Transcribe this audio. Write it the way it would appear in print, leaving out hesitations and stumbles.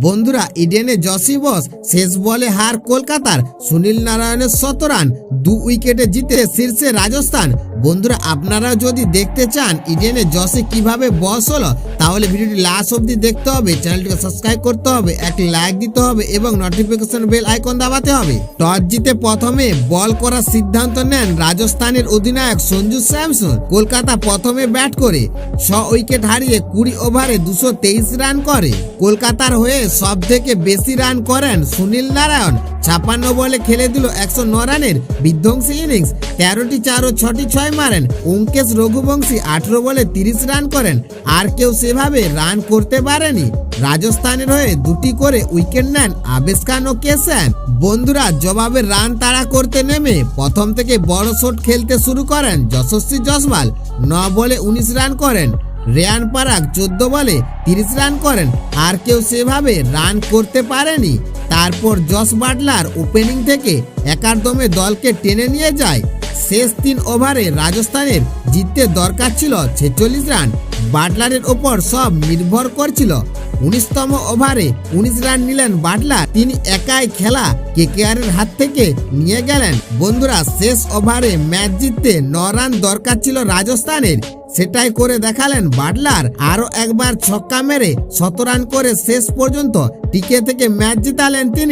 বন্ধুরা ইডেনে জসি বস শেষ বলে হার কলকাতার, সুনীল নারায়ণের ১৭ রান, 2 উইকেটে জিতে শীর্ষে রাজস্থান। বন্ধুরা আপনারা যদি দেখতে চান ইডেনে জসে কিভাবে বস হলো, তাহলে ভিডিওটি লাস্ট অবধি দেখতে হবে, চ্যানেলটিকে সাবস্ক্রাইব করতে হবে, একটি লাইক দিতে হবে এবং নোটিফিকেশন বেল আইকন দাবাতে হবে। টস জিতে প্রথমে বল করার সিদ্ধান্ত নেন রাজস্থানের অধিনায়ক সঞ্জু স্যামসন। কলকাতা প্রথমে ব্যাট করে 6 উইকেট হারিয়ে 20 ওভারে 223 রান করে। কলকাতার হয়ে সব থেকে বেশি রান করেন সুনীল নারায়ণ, 56 বলে খেলে দিল 109 রানের বিধ্বংসী ইনিংস, 13টি 4 ও 6টি 6 মারেন। অঙ্কেশ রঘুবংশী 18 বলে 30 রান করেন, আর কেউ সেভাবে রান করতে পারেনি। রাজস্থানের হয়ে 2টি করে উইকেট নেন আবেশ খান ও কেসান। বন্ধুরা জবাবে রান তাড়া করতে নেমে প্রথম থেকে বড় শট খেলতে শুরু করেন যশস্বী জসওয়াল, 9 বলে 19 রান করেন। রেয়ান পারাগ 14 বলে 30 রান করেন, আর কেউ সেভাবে রান করতে পারেনি। তারপর জস বাটলার ওপেনিং থেকে একাদমে দলকে টেনে নিয়ে যায়। শেষ 3 ওভারে রাজস্থানের জিততে দরকার ছিল 46 রান। বাটলারের ওপর সব নির্ভর করছিল। 19তম ওভারে 19 রান নিলেন বাটলার, তিনি একাই খেলা কেকেআরের হাত থেকে নিয়ে গেলেন। বন্ধুরা শেষ ওভারে ম্যাচ জিততে 9 রান দরকার ছিল রাজস্থানের, সেটাই করে দেখালেন বাটলার। আরো একবার ছক্কা মেরে 17 রান করে শেষ পর্যন্ত টিকে থেকে ম্যাচ জিতালেন তিনি।